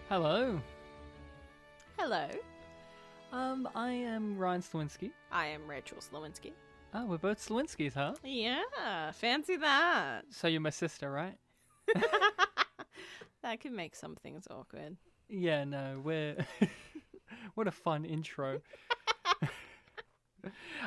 Hello. Hello. I am Ryan Sliwinski. I am Rachel Sliwinski. Oh, we're both Sliwinskis, huh? Yeah, fancy that. So you're my sister, right? That could make some things awkward. Yeah, no, we're... What a fun intro.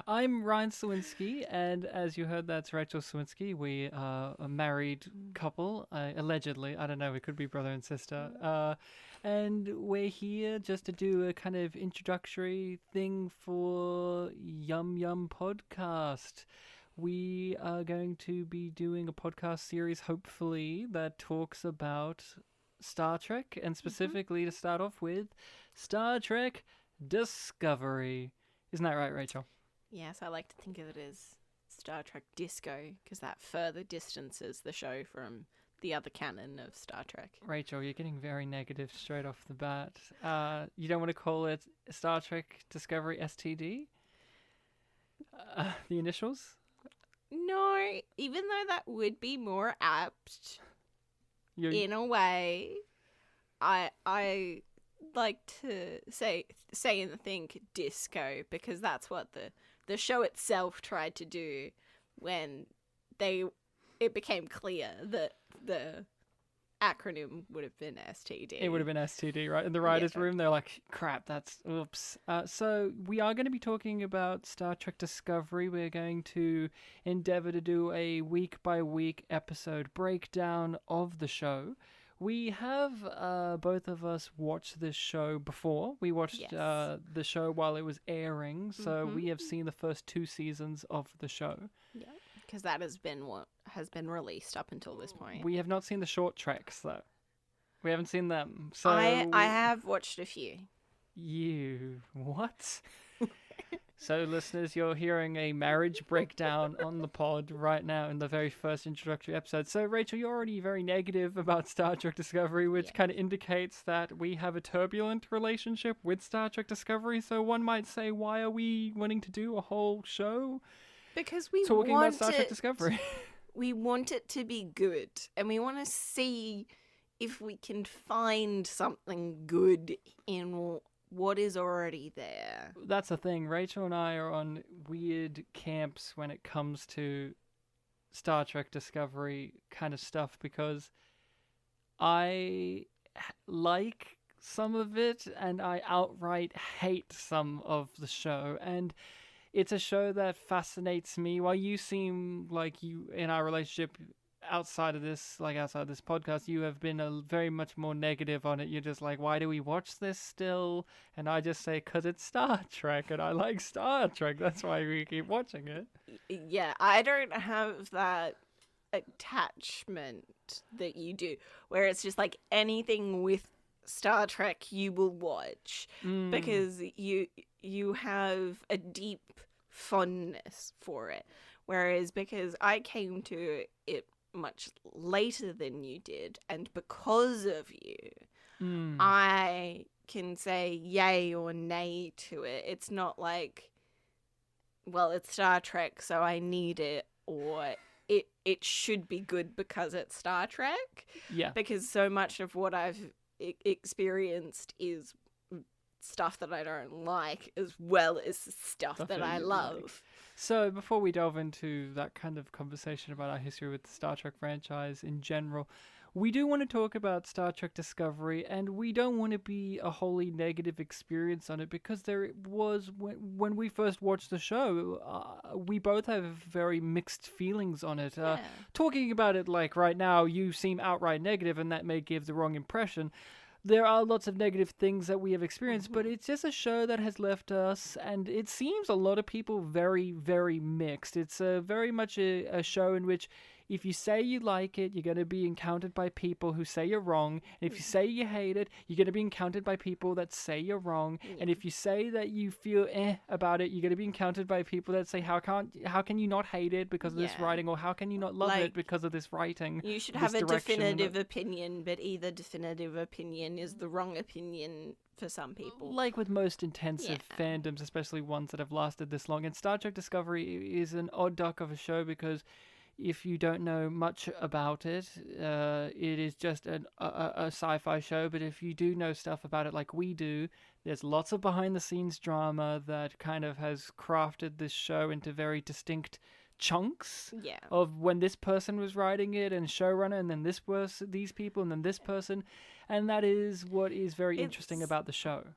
I'm Ryan Sliwinski, and as you heard, that's Rachel Sliwinski. We are a married couple, allegedly. I don't know, we could be brother and sister. And we're here just to do a kind of introductory thing for YumYumPodcast. We are going to be doing a podcast series, hopefully, that talks about Star Trek, and specifically to start off with, Star Trek Discovery. Isn't that right, Rachel? Yes, I like to think of it as Star Trek Disco, because that further distances the show from the other canon of Star Trek. Rachel, you're getting very negative straight off the bat. You don't want to call it Star Trek Discovery STD? The initials? No, even though that would be more apt in a way, I like to say and think disco, because that's what the show itself tried to do when it became clear that the acronym would have been STD. It would have been STD, right? In the writer's room, they're like, crap, that's oops. So we are going to be talking about Star Trek Discovery. We're going to endeavor to do a week-by-week episode breakdown of the show. We have both of us watched this show before. We watched the show while it was airing, so we have seen the first 2 seasons of the show. Yeah, because that has been what has been released up until this point. We have not seen the short treks, though. We haven't seen them. So I have watched a few. You what? So, listeners, you're hearing a marriage breakdown on the pod right now in the very first introductory episode. So, Rachel, you're already very negative about Star Trek Discovery, which kind of indicates that we have a turbulent relationship with Star Trek Discovery. So, one might say, why are we wanting to do a whole show? Because we talking about Star Trek Discovery. We want it to be good, and we want to see if we can find something good in what is already there. That's the thing. Rachel and I are on weird camps when it comes to Star Trek Discovery kind of stuff, because I like some of it and I outright hate some of the show. And it's a show that fascinates me. While you seem like you, in our relationship, outside of this podcast, you have been very much more negative on it. You're just like, why do we watch this still? And I just say, because it's Star Trek and I like Star Trek. That's why we keep watching it. Yeah, I don't have that attachment that you do, where it's just like anything with Star Trek you will watch because you have a deep fondness for it. Whereas because I came to it much later than you did, and because of you, I can say yay or nay to it. It's not like, well, it's Star Trek, so I need it, or it should be good because it's Star Trek. Yeah. Because so much of what I've experienced is stuff that I don't like, as well as stuff that I love. Like. So before we delve into that kind of conversation about our history with the Star Trek franchise in general, we do want to talk about Star Trek Discovery, and we don't want to be a wholly negative experience on it, because there was, when we first watched the show, we both have very mixed feelings on it. Talking about it like right now, you seem outright negative, and that may give the wrong impression. There are lots of negative things that we have experienced, but it's just a show that has left us, and it seems a lot of people very, very mixed. It's very much a show in which if you say you like it, you're going to be encountered by people who say you're wrong. And if you say you hate it, you're going to be encountered by people that say you're wrong. Yeah. And if you say that you feel about it, you're going to be encountered by people that say, how can you not hate it because of this writing? Or how can you not love it because of this writing? You should have a definitive opinion, but either definitive opinion is the wrong opinion for some people. Like with most intensive fandoms, especially ones that have lasted this long. And Star Trek Discovery is an odd duck of a show because if you don't know much about it, it is just a sci-fi show. But if you do know stuff about it like we do, there's lots of behind-the-scenes drama that kind of has crafted this show into very distinct chunks Yeah. of when this person was writing it and showrunner, and then this person, these people, and then this person, and that is what is very interesting about the show.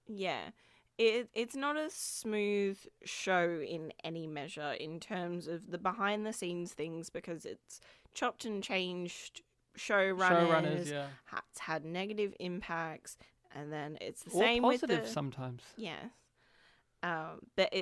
Yeah. It's not a smooth show in any measure in terms of the behind the scenes things, because it's chopped and changed showrunners, Yeah. It's had negative impacts, and then it's the Or same positive with the sometimes. yeah. But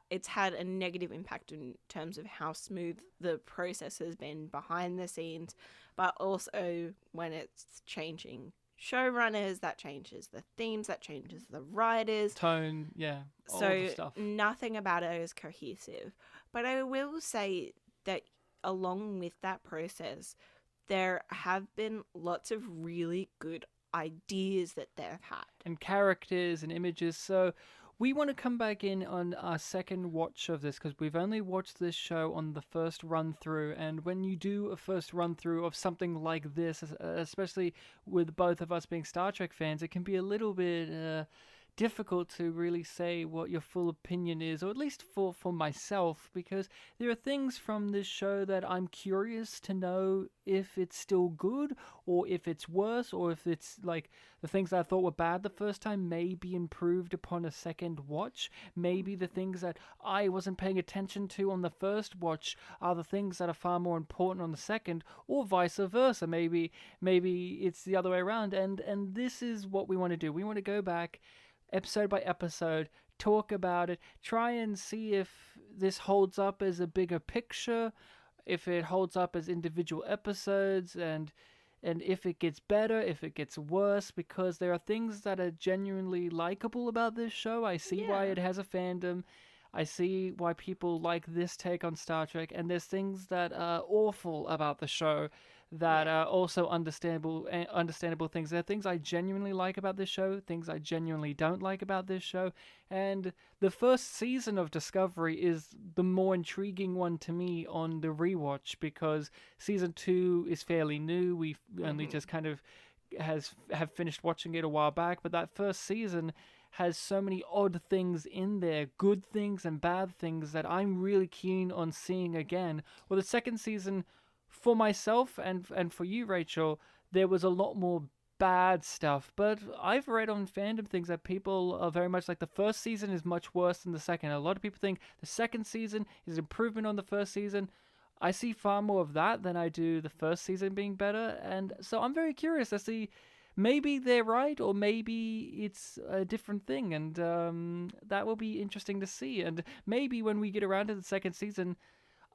it's had a negative impact in terms of how smooth the process has been behind the scenes, but also when it's changing showrunners, that changes the themes, that changes the writers, Tone, yeah, all so the stuff. nothing about it is cohesive. But I will say that along with that process, there have been lots of really good ideas that they've had. And characters and images. So we want to come back in on our second watch of this, because we've only watched this show on the first run through. And when you do a first run through of something like this, especially with both of us being Star Trek fans, it can be a little bit difficult to really say what your full opinion is, or at least for myself, because there are things from this show that I'm curious to know if it's still good, or if it's worse, or if it's like the things I thought were bad the first time may be improved upon a second watch. Maybe the things that I wasn't paying attention to on the first watch are the things that are far more important on the second, or vice versa. Maybe it's the other way around, and this is what we want to do. We want to go back episode by episode, talk about it, try and see if this holds up as a bigger picture, if it holds up as individual episodes, and if it gets better, if it gets worse, because there are things that are genuinely likable about this show. I see why it has a fandom. I see why people like this take on Star Trek, and there's things that are awful about the show that are also understandable things. There are things I genuinely like about this show, things I genuinely don't like about this show, and the first season of Discovery is the more intriguing one to me on the rewatch, because season 2 is fairly new. We've only just kind of have finished watching it a while back, but that first season has so many odd things in there, good things and bad things, that I'm really keen on seeing again. Well, the second season, for myself and for you, Rachel, there was a lot more bad stuff, but I've read on fandom things that people are very much like the first season is much worse than the second. A lot of people think the second season is an improvement on the first season. I see far more of that than I do the first season being better, and so I'm very curious to see, maybe they're right, or maybe it's a different thing, and that will be interesting to see. And maybe when we get around to the second season,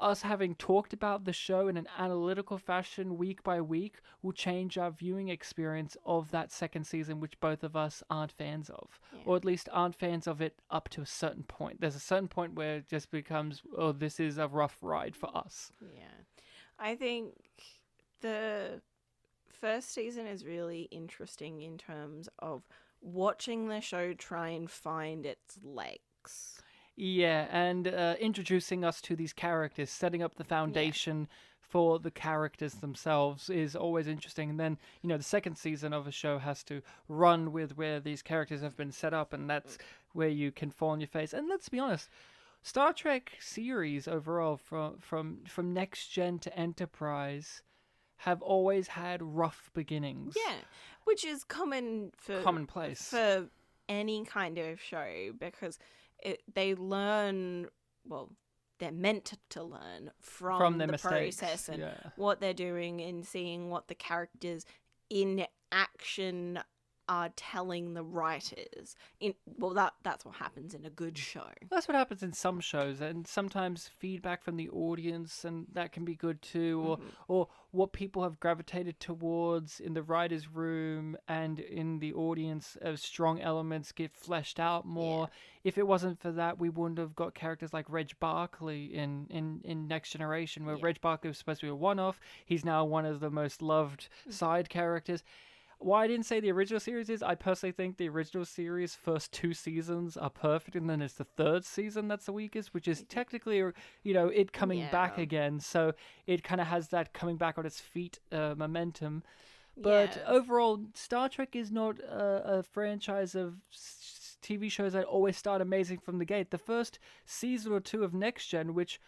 us having talked about the show in an analytical fashion week by week will change our viewing experience of that second season, which both of us aren't fans of, or at least aren't fans of it up to a certain point. There's a certain point where it just becomes, oh, this is a rough ride for us. Yeah. I think the first season is really interesting in terms of watching the show try and find its legs. Yeah, and introducing us to these characters, setting up the foundation for the characters themselves is always interesting. And then, the second season of a show has to run with where these characters have been set up, and that's where you can fall on your face. And let's be honest, Star Trek series overall, from Next Gen to Enterprise, have always had rough beginnings. Yeah, which is commonplace for any kind of show, because they learn, well, they're meant to learn from the mistakes. process and what they're doing, and seeing what the characters in action are telling the writers. That's what happens in a good show. That's what happens in some shows, and sometimes feedback from the audience, and that can be good too, or what people have gravitated towards in the writer's room and in the audience of strong elements get fleshed out more. If it wasn't for that, we wouldn't have got characters like Reg Barkley in Next Generation, where Reg Barkley was supposed to be a one-off. He's now one of the most loved side characters. why I didn't say the original series is I personally think the original series first 2 seasons are perfect, and then it's the 3rd season that's the weakest, which is technically, it coming back again. So it kind of has that coming back on its feet momentum. But overall, Star Trek is not a franchise of TV shows that always start amazing from the gate. The first season or 2 of Next Gen, which,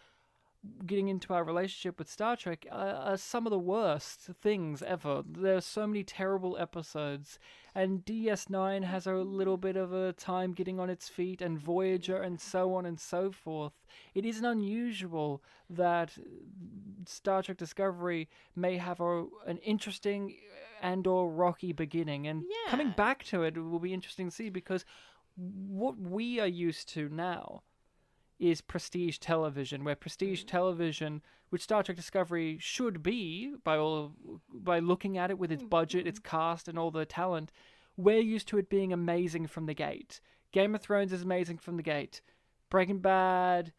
getting into our relationship with Star Trek, are some of the worst things ever. There are so many terrible episodes, and DS9 has a little bit of a time getting on its feet, and Voyager, and so on and so forth. It isn't unusual that Star Trek Discovery may have an interesting and or rocky beginning, and coming back to it will be interesting to see, because what we are used to now is prestige television, where prestige television, which Star Trek Discovery should be by looking at it with its budget, its cast, and all the talent, we're used to it being amazing from the gate. Game of Thrones is amazing from the gate. Breaking Bad,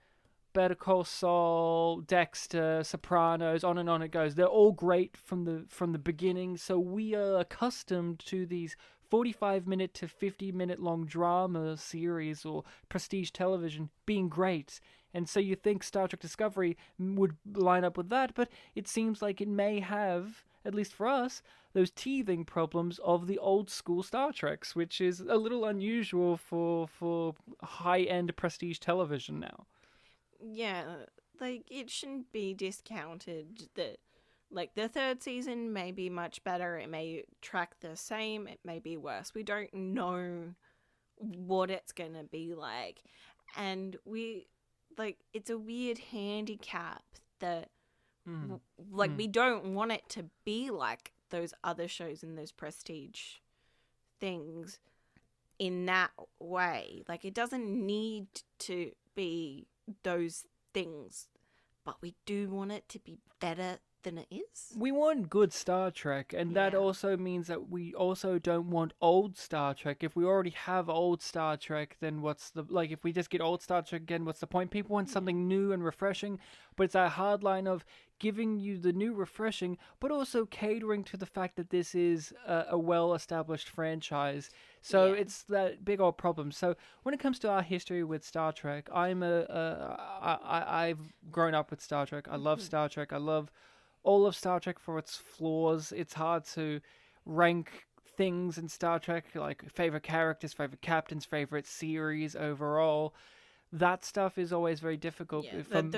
Better Call Saul, Dexter, Sopranos, on and on it goes. They're all great from the beginning, so we are accustomed to these 45-minute to 50-minute long drama series or prestige television being great. And so you think Star Trek Discovery would line up with that, but it seems like it may have, at least for us, those teething problems of the old school Star Treks, which is a little unusual for high-end prestige television now. Yeah, like, it shouldn't be discounted that, like, the 3rd season may be much better, it may track the same, it may be worse. We don't know what it's gonna be like. And it's a weird handicap that, we don't want it to be like those other shows and those prestige things in that way. Like, it doesn't need to be those things, but we do want it to be better than it is. We want good Star Trek, and that also means that we also don't want old Star Trek. If we already have old Star Trek, then if we just get old Star Trek again, what's the point? People want something new and refreshing, but it's a hard line of giving you the new refreshing, but also catering to the fact that this is a well-established franchise. So it's that big old problem. So when it comes to our history with Star Trek, I've grown up with Star Trek. I love Star Trek. I love all of Star Trek for its flaws. It's hard to rank things in Star Trek, like favorite characters, favorite captains, favorite series overall. That stuff is always very difficult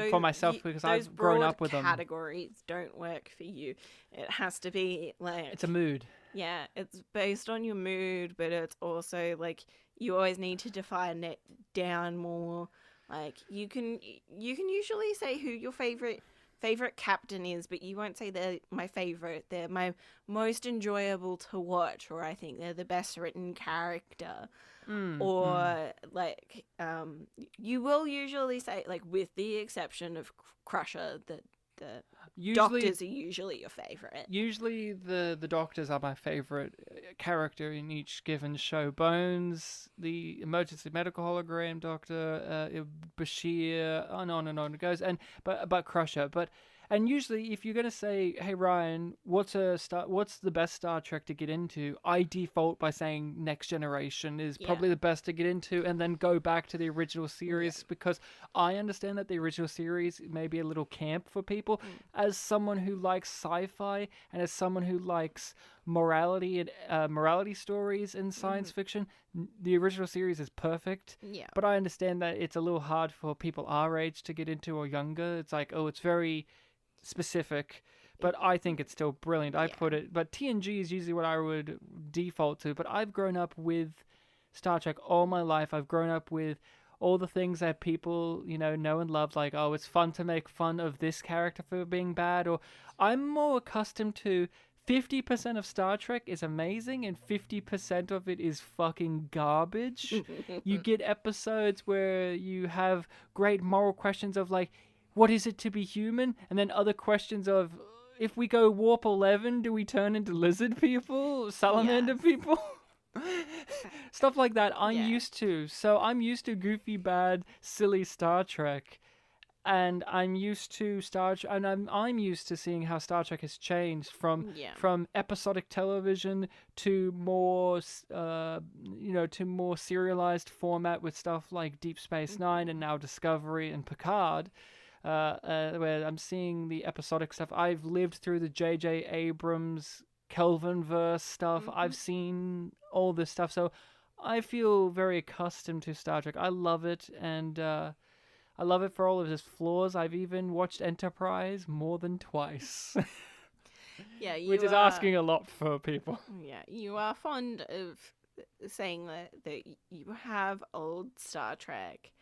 for myself, because I've grown up with them. Those categories don't work for you. It has to be like... It's a mood. Yeah, it's based on your mood, but it's also like you always need to define it down more. Like, you can usually say who your favorite captain is, but you won't say they're my favorite. They're my most enjoyable to watch, or I think they're the best written character. You will usually say, like, with the exception of Crusher, that the doctors are usually your favorite. Usually the doctors are my favorite character in each given show. Bones, the emergency medical hologram doctor, Bashir, on and on it goes. But Crusher, and usually, if you're gonna say, "Hey Ryan, what's the best Star Trek to get into?" I default by saying Next Generation is probably the best to get into, and then go back to the original series, because I understand that the original series may be a little camp for people. As someone who likes sci-fi and as someone who likes morality and morality stories in science fiction, the original series is perfect. Yeah. But I understand that it's a little hard for people our age to get into, or younger. It's like, it's very specific, but I think it's still brilliant. But TNG is usually what I would default to. But I've grown up with Star Trek all my life. I've grown up with all the things that people, know and love, like, it's fun to make fun of this character for being bad, or I'm more accustomed to 50% of Star Trek is amazing and 50% of it is fucking garbage. You get episodes where you have great moral questions of, like, what is it to be human? And then other questions of, if we go warp 11, do we turn into lizard people? Salamander people? Stuff like that I'm used to. So I'm used to goofy, bad, silly Star Trek. and I'm used to I'm used to seeing how Star Trek has changed from episodic television to more to more serialized format with stuff like Deep Space Nine and now Discovery and Picard, where I'm seeing the episodic stuff. I've lived through the J.J. Abrams Kelvinverse stuff. I've seen all this stuff, so I feel very accustomed to Star Trek. I love it, and I love it for all of its flaws. I've even watched Enterprise more than twice. Yeah, which is asking a lot for people. Yeah, you are fond of saying that you have old Star Trek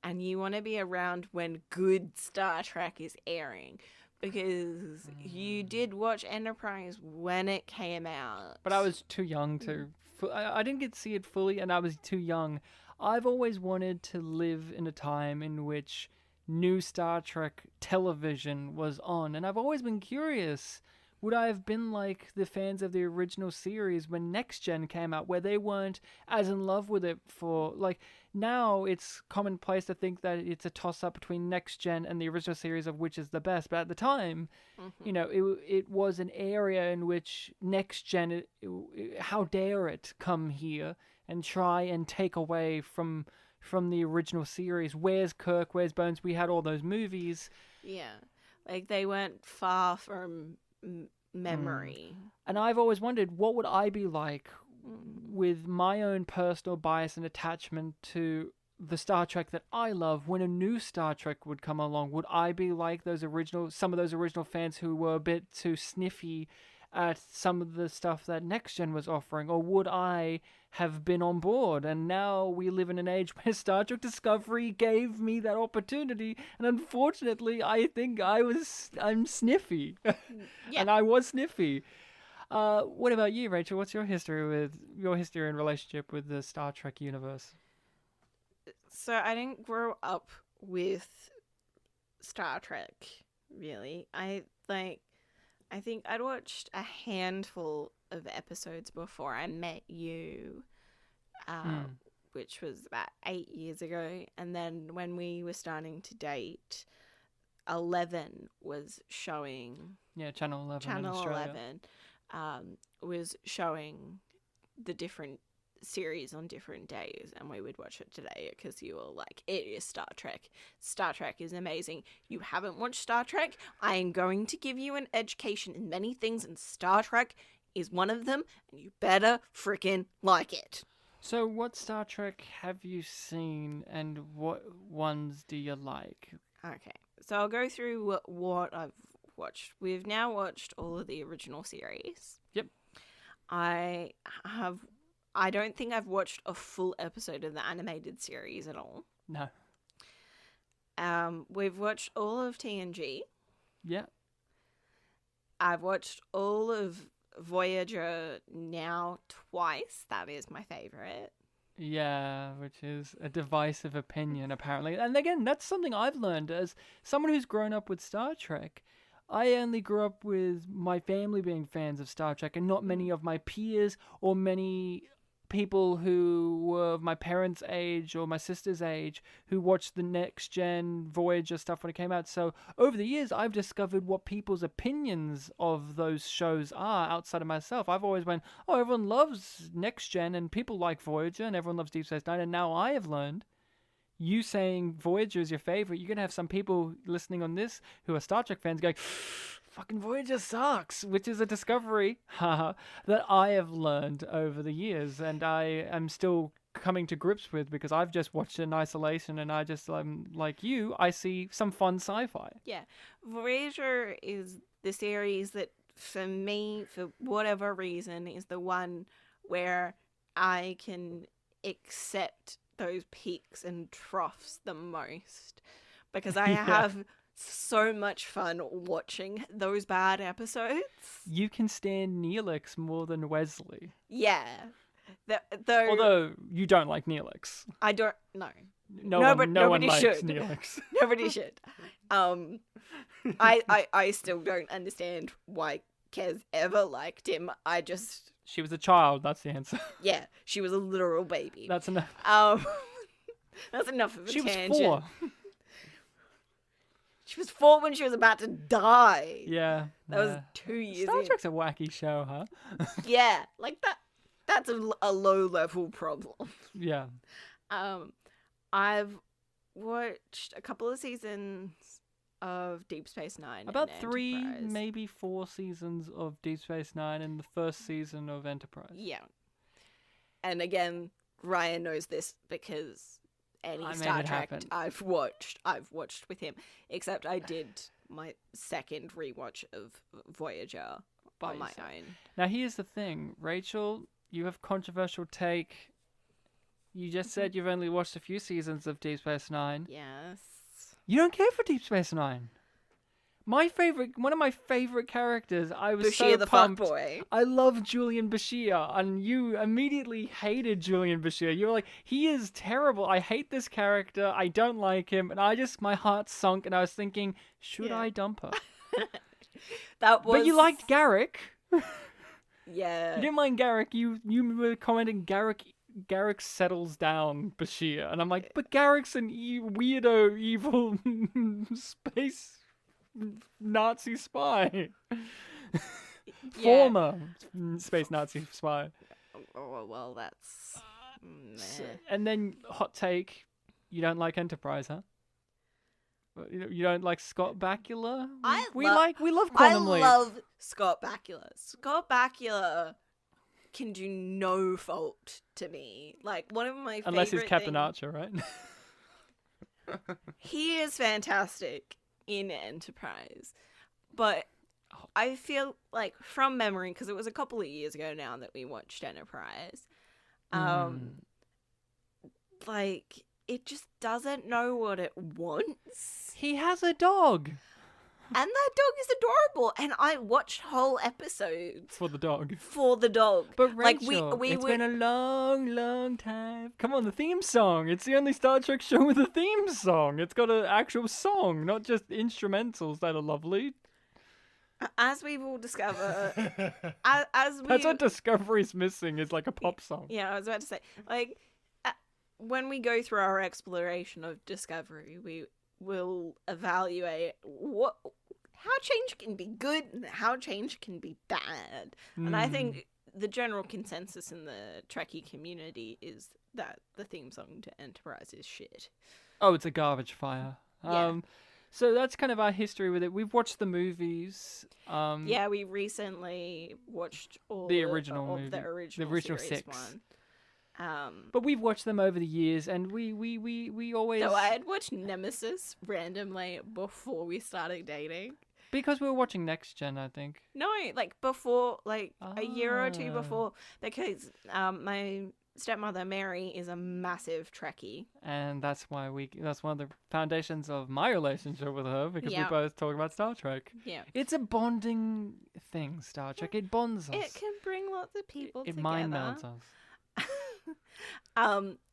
and you want to be around when good Star Trek is airing. Because you did watch Enterprise when it came out. But I was too young to... I didn't get to see it fully, and I was too young. I've always wanted to live in a time in which new Star Trek television was on, and I've always been curious, would I have been like the fans of the original series when Next Gen came out, where they weren't as in love with it for, like, now it's commonplace to think that it's a toss-up between Next Gen and the original series of which is the best, but at the time, it was an area in which Next Gen, how dare it come here and try and take away from the original series. Where's Kirk? Where's Bones? We had all those movies. Yeah. Like, they weren't far from memory. And I've always wondered, what would I be like with my own personal bias and attachment to the Star Trek that I love when a new Star Trek would come along? Would I be like some of those original fans who were a bit too sniffy at some of the stuff that Next Gen was offering, or would I have been on board? And now we live in an age where Star Trek Discovery gave me that opportunity, and unfortunately I think I'm sniffy. Yeah. And I was sniffy. What about you, Rachel? What's your history and relationship with the Star Trek universe? So I didn't grow up with Star Trek, really. I think I'd watched a handful of episodes before I met you, which was about 8 years ago. And then when we were starting to date, 11 was showing. Yeah, Channel 11 in Channel Australia. 11 was showing the different series on different days, and we would watch it today because you were like, it is Star Trek. Star Trek is amazing. You haven't watched Star Trek? I am going to give you an education in many things, and Star Trek is one of them, and you better freaking like it. So what Star Trek have you seen, and what ones do you like? Okay, so I'll go through what I've watched. We've now watched all of the original series. Yep. I don't think I've watched a full episode of the animated series at all. No. We've watched all of TNG. Yeah. I've watched all of Voyager now twice. That is my favorite. Yeah, which is a divisive opinion, apparently. And again, that's something I've learned as someone who's grown up with Star Trek. I only grew up with my family being fans of Star Trek, and not many of my peers or many people who were of my parents' age or my sister's age who watched the Next Gen Voyager stuff when it came out. So over the years, I've discovered what people's opinions of those shows are outside of myself. I've always went, oh, everyone loves Next Gen and people like Voyager and everyone loves Deep Space Nine. And now I have learned, you saying Voyager is your favorite, you're going to have some people listening on this who are Star Trek fans going, fucking Voyager sucks, which is a discovery that I have learned over the years, and I am still coming to grips with because I've just watched it in isolation, and I just, like you, I see some fun sci-fi. Yeah. Voyager is the series that, for me, for whatever reason, is the one where I can accept those peaks and troughs the most, because I have so much fun watching those bad episodes. You can stand Neelix more than Wesley. Yeah. Although you don't like Neelix. I don't know. No one likes should. Neelix. Nobody should. I still don't understand why Kez ever liked him. She was a child, that's the answer. Yeah, she was a literal baby. That's enough. That's enough of a tangent. She was 4. She was 4 when she was about to die. Yeah. That was 2 years Star in. Trek's a wacky show, huh? Yeah, like that's a low level problem. Yeah. I've watched a couple of seasons of Deep Space Nine. About and 3, Enterprise. maybe 4 seasons of Deep Space Nine and the first season of Enterprise. Yeah. And again, Ryan knows this because any I made Star it Trek happen. I've watched with him. Except I did my second rewatch of Voyager By on my yourself. own. Now, here's the thing. Rachel, you have controversial take. You just said you've only watched a few seasons of Deep Space Nine. Yes. You don't care for Deep Space Nine. One of my favorite characters. I was Bashir so the pumped. fuckboy. I love Julian Bashir, and you immediately hated Julian Bashir. You were like, he is terrible. I hate this character. I don't like him. And my heart sunk, and I was thinking, should Yeah. I dump her? That was. But you liked Garrick. Yeah. You didn't mind Garrick. You were commenting Garrick settles down Bashir, and I'm like, but Garrick's an weirdo, evil space Nazi spy, former space Nazi spy. Oh well, that's. Meh. And then hot take, you don't like Enterprise, huh? You don't like Scott Bakula? We love Quantum Leap. I love Scott Bakula. Scott Bakula can do no fault to me. Like, one of my Unless he's favorite Captain things- Archer, right? He is fantastic in Enterprise. But I feel like, from memory, because it was a couple of years ago now that we watched Enterprise, like, it just doesn't know what it wants. He has a dog. And that dog is adorable. And I watched whole episodes For the dog. for the dog. But Like, Rachel, we it's would- been a long, long time. Come on, the theme song. It's the only Star Trek show with a theme song. It's got an actual song, not just instrumentals that are lovely. As we will discover, as we... That's what Discovery's missing, is like a pop song. Yeah, I was about to say, like, when we go through our exploration of Discovery, we will evaluate how change can be good and how change can be bad. And I think the general consensus in the Trekkie community is that the theme song to Enterprise is shit. Oh, it's a garbage fire. Yeah. So that's kind of our history with it. We've watched the movies. Yeah, we recently watched all The original of movie. the original series 6. one. One. But we've watched them over the years, and we always... So I had watched Nemesis randomly before we started dating. Because we were watching Next Gen, I think. No, like before, like a year or two Ah. before, because my stepmother Mary is a massive Trekkie. And that's why that's one of the foundations of my relationship with her, because Yeah. we both talk about Star Trek. Yeah, It's a bonding thing, Star Trek. It bonds us. it can bring lots of people It together. mind melds us.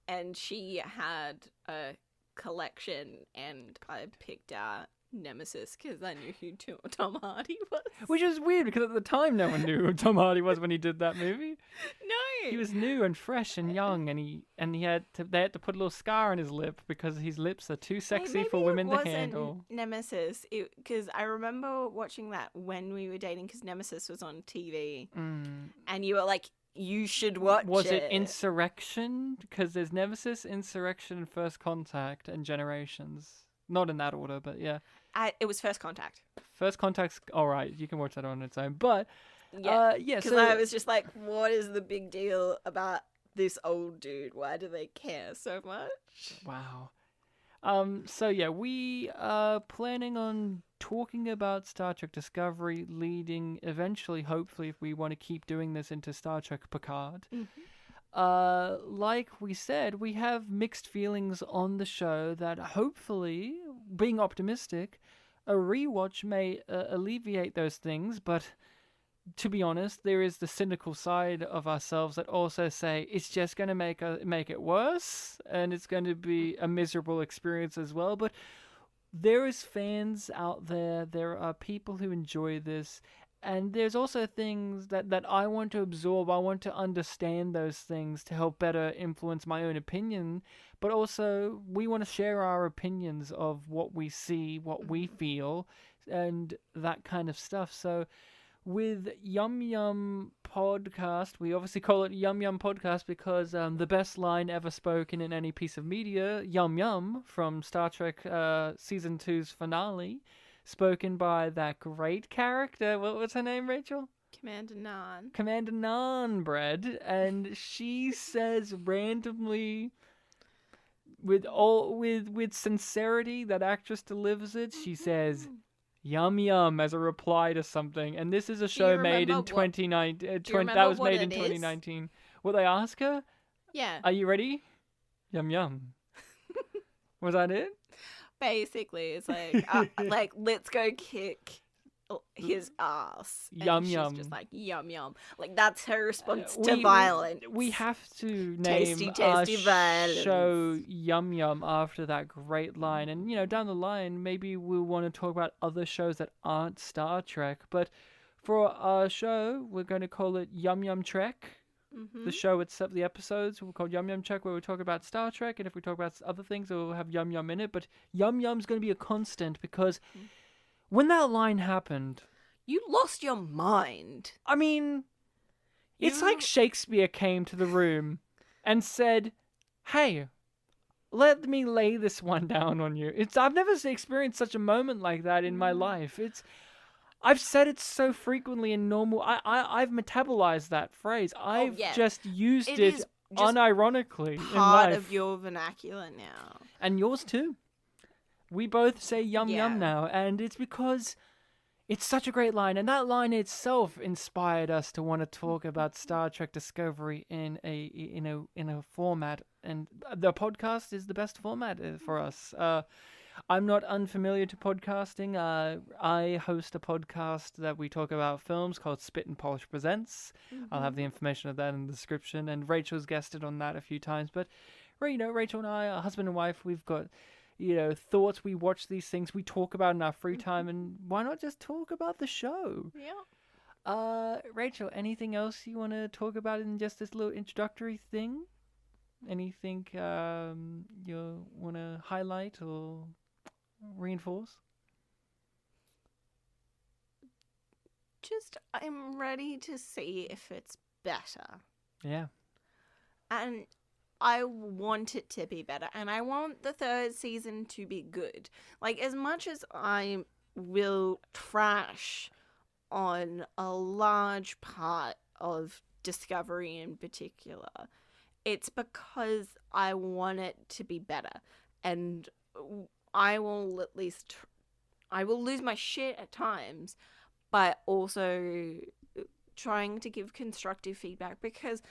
And she had a collection, and I picked out Nemesis because I knew who Tom Hardy was. Which is weird, because at the time no one knew who Tom Hardy was when he did that movie. No, He was new and fresh and young, and they had to put a little scar on his lip because his lips are too sexy for women to handle. Nemesis, because I remember watching that when we were dating, because Nemesis was on TV, and you were like, you should watch it. Was it Insurrection? Because there's Nemesis, Insurrection, First Contact, and Generations. Not in that order, but yeah. It was First Contact. First Contact's all right. You can watch that on its own, but Yeah, yeah. because I was just like, what is the big deal about this old dude? Why do they care so much? Wow. So yeah, we are planning on talking about Star Trek Discovery, leading eventually, hopefully, if we want to keep doing this, into Star Trek Picard. Like we said, we have mixed feelings on the show that hopefully, being optimistic, a rewatch may alleviate those things, but to be honest, there is the cynical side of ourselves that also say it's just going to make it worse, and it's going to be a miserable experience as well. But there is fans out there. There are people who enjoy this, And there's also things that I want to absorb. I want to understand those things to help better influence my own opinion. But also, we want to share our opinions of what we see, what we feel, and that kind of stuff. So, with Yum Yum Podcast, we obviously call it Yum Yum Podcast because the best line ever spoken in any piece of media, Yum Yum, from Star Trek Season 2's finale, spoken by that great character. What's her name, Rachel? Commander Nan. Commander Naan Bread. And she says randomly, with sincerity, that actress delivers it. She says, Yum Yum, as a reply to something. And this is a show made in 2019. That was made in 2019. Will they ask her? Yeah. Are you ready? Yum Yum. Was that it? Basically, it's like let's go kick his ass. Yum and Yum. She's just like yum yum. Like that's her response to violence. We have to name Tasty our violence. show Yum Yum after that great line. And down the line, maybe we'll want to talk about other shows that aren't Star Trek. But for our show, we're going to call it Yum Yum Trek. The show itself, the episodes, we'll call Yum Yum Trek, where we talk about Star Trek, and if we talk about other things, we'll have Yum Yum in it. But Yum Yum's going to be a constant because when that line happened, You lost your mind. I mean, it's like Shakespeare came to the room and said, "Hey, let me lay this one down on you." I've never experienced such a moment like that in my life. I've said it so frequently in normal. I've metabolized that phrase. I've just used it unironically in life. Part of your vernacular now. And yours too. We both say yum yum now, and it's because it's such a great line, and that line itself inspired us to want to talk about Star Trek Discovery in a format, and the podcast is the best format for us. I'm not unfamiliar to podcasting. I host a podcast that we talk about films called Spit and Polish Presents. I'll have the information of that in the description, and Rachel's guested on that a few times. But, Rachel and I, our husband and wife, we've got, thoughts. We watch these things. We talk about in our free time, and why not just talk about the show? Yeah. Rachel, anything else you want to talk about in just this little introductory thing? Anything you want to highlight or reinforce? Just, I'm ready to see if it's better. Yeah. And I want it to be better. And I want the third season to be good. Like, as much as I will trash on a large part of Discovery in particular, it's because I want it to be better. And I will at least, I will lose my shit at times, but also trying to give constructive feedback because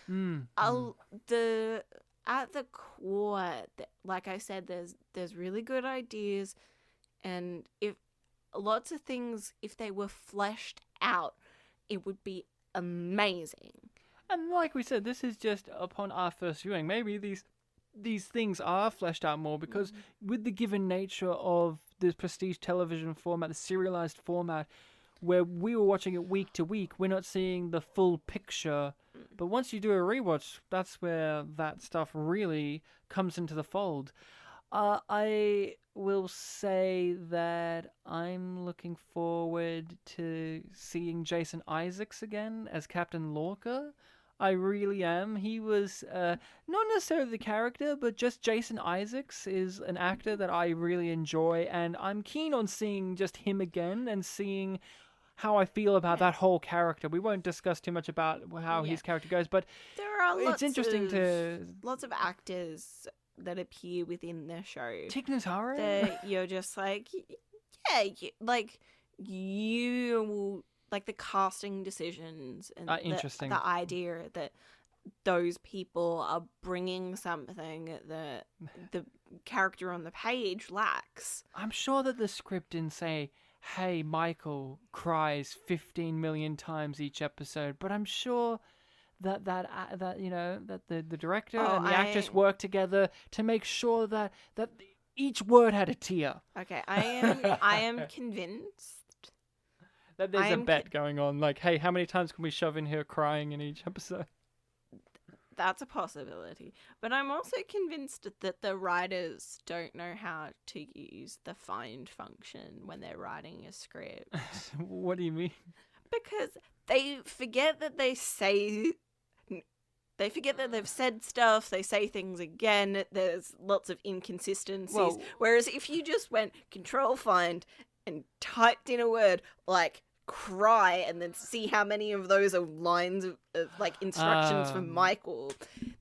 at the core, like I said, there's really good ideas, and if lots of things, if they were fleshed out, it would be amazing. And like we said, this is just upon our first viewing. Maybe these things are fleshed out more because with the given nature of this prestige television format, the serialized format, where we were watching it week to week, we're not seeing the full picture. But once you do a rewatch, that's where that stuff really comes into the fold. I will say that I'm looking forward to seeing Jason Isaacs again as Captain Lorca. I really am. He was not necessarily the character, but just Jason Isaacs is an actor that I really enjoy, and I'm keen on seeing just him again and seeing how I feel about that whole character. We won't discuss too much about how his character goes, but there are it's interesting lots of actors that appear within the show. Tig Notaro? That you're just like, like you, like the casting decisions and interesting. The idea that those people are bringing something that the character on the page lacks. I'm sure that the script didn't say, "Hey, Michael cries 15 million times each episode," but I'm sure that the director and the actress work together to make sure that each word had a tear. Okay, I am convinced That there's a bet going on. Like, hey, how many times can we shove in her crying in each episode? That's a possibility. But I'm also convinced that the writers don't know how to use the find function when they're writing a script. What do you mean? Because they forget that they've said stuff, they say things again, there's lots of inconsistencies. Well, whereas if you just went control find and typed in a word like cry and then see how many of those are lines of like instructions from Michael,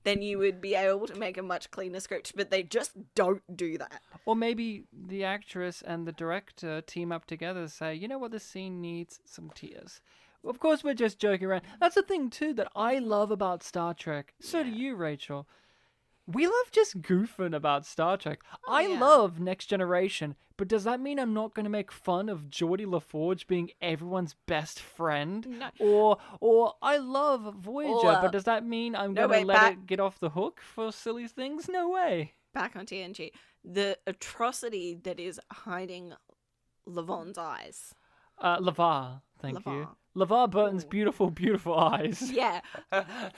then you would be able to make a much cleaner script, but they just don't do that. Or maybe the actress and the director team up together, say, you know what, this scene needs some tears. Of course, we're just joking around. That's the thing, too, that I love about Star Trek. So do you, Rachel. We love just goofing about Star Trek. I love Next Generation, but does that mean I'm not going to make fun of Geordie LaForge being everyone's best friend? No. Or I love Voyager, but does that mean I'm going to let it get off the hook for silly things? No way. Back on TNG. The atrocity that is hiding Lavon's eyes. LeVar, thank you. LeVar Burton's beautiful, beautiful eyes. Yeah.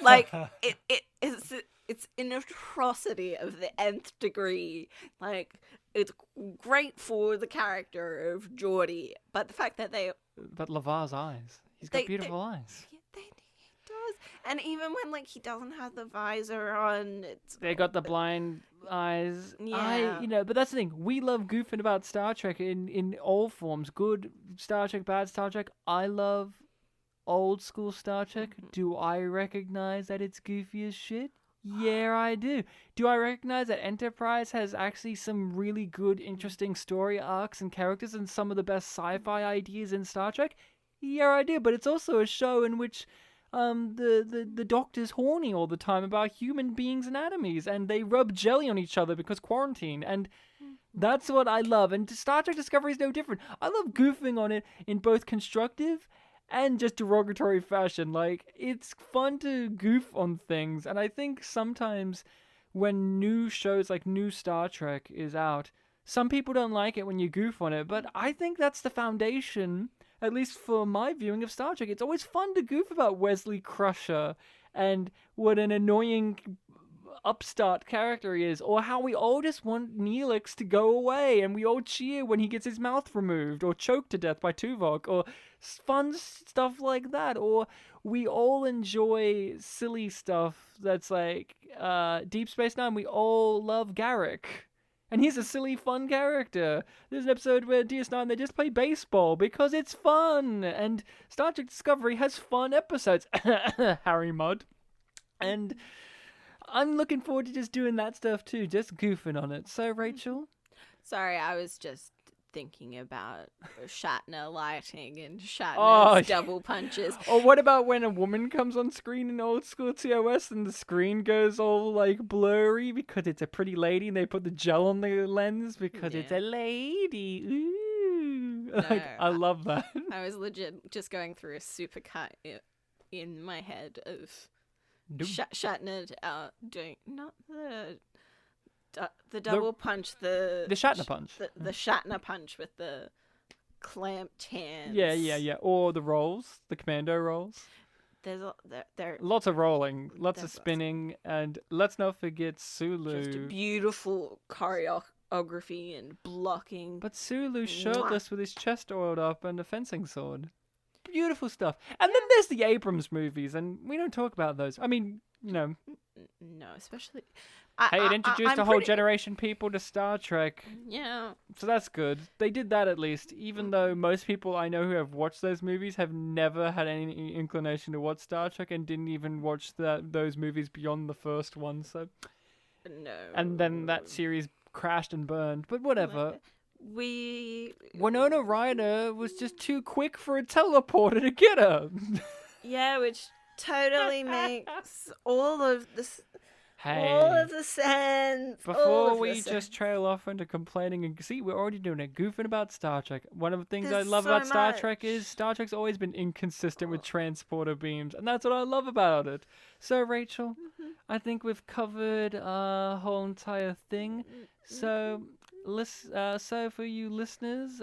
Like, it's an atrocity of the nth degree. Like, it's great for the character of Geordie, but the fact that But LeVar's eyes. He's got beautiful eyes. Yeah, he does. And even when, like, he doesn't have the visor on, they got the blind eyes. Yeah. But that's the thing. We love goofing about Star Trek in all forms. Good Star Trek, bad Star Trek. I love old school Star Trek. Do I recognize that it's goofy as shit? Yeah, I do. Do I recognize that Enterprise has actually some really good, interesting story arcs and characters and some of the best sci-fi ideas in Star Trek? Yeah, I do. But it's also a show in which the Doctor's horny all the time about human beings' anatomies, and they rub jelly on each other because quarantine, and that's what I love. And Star Trek Discovery is no different. I love goofing on it in both constructive and just derogatory fashion. Like, it's fun to goof on things, and I think sometimes when new shows like new Star Trek is out, some people don't like it when you goof on it, but I think that's the foundation, at least for my viewing of Star Trek. It's always fun to goof about Wesley Crusher and what an annoying upstart character he is, or how we all just want Neelix to go away and we all cheer when he gets his mouth removed or choked to death by Tuvok, or fun stuff like that. Or we all enjoy silly stuff that's like Deep Space Nine. We all love Garrick, and he's a silly, fun character. There's an episode where DS9, they just play baseball because it's fun. And Star Trek Discovery has fun episodes. Harry Mudd. And I'm looking forward to just doing that stuff too, just goofing on it. So, Rachel? Sorry, I was just thinking about Shatner lighting and Shatner's double punches. Or what about when a woman comes on screen in old school TOS and the screen goes all like blurry because it's a pretty lady and they put the gel on the lens because it's a lady. Ooh. No, Like, I love that. I was legit just going through a supercut in my head of Shatner doing not the double punch, the Shatner punch, the Shatner punch with the clamped hands. Yeah. Or the rolls, the commando rolls. There's there lots of rolling, lots of spinning, and let's not forget Sulu. Just a beautiful choreography and blocking. But Sulu shirtless with his chest oiled up and a fencing sword. Beautiful stuff. And then there's the Abrams movies, and we don't talk about those. I mean, No, especially. Hey, it introduced a whole generation of people to Star Trek. Yeah. So that's good. They did that at least, even though most people I know who have watched those movies have never had any inclination to watch Star Trek and didn't even watch those movies beyond the first one. So. No. And then that series crashed and burned. But whatever. Winona Winona Ryder was just too quick for a teleporter to get her. Yeah, which totally makes all of this. Hey, all of the sense. Before we just trail off into complaining and see, we're already doing it, goofing about Star Trek. One of the things I love about Star Trek is Star Trek's always been inconsistent with transporter beams, and that's what I love about it. So, Rachel, I think we've covered our whole entire thing. So, so for you listeners,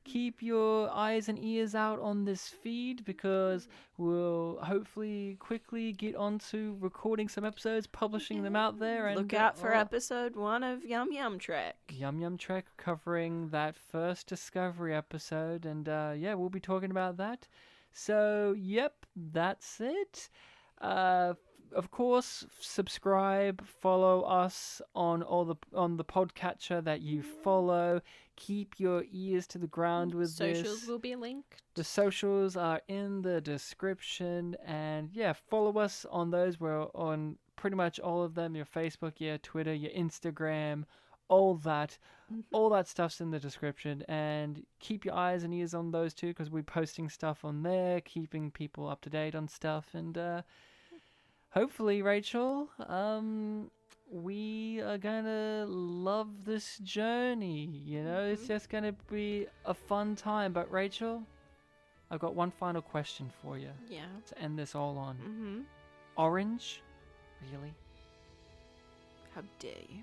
keep your eyes and ears out on this feed, because we'll hopefully quickly get onto recording some episodes, publishing them out there, and look out for episode 1 of Yum Yum Trek. Yum Yum Trek, covering that first Discovery episode, and we'll be talking about that. So, yep, that's it. Of course, subscribe, follow us on the podcatcher that you follow. Keep your ears to the ground with this. Socials will be linked. The socials are in the description, and follow us on those. We're on pretty much all of them: your Facebook, your Twitter, your Instagram, all that. All that stuff's in the description, and keep your eyes and ears on those too, because we're posting stuff on there, keeping people up to date on stuff, and hopefully, Rachel, we are gonna love this journey. It's just gonna be a fun time. But Rachel, I've got one final question for you. Yeah. To end this all on. Orange? Really? How dare you?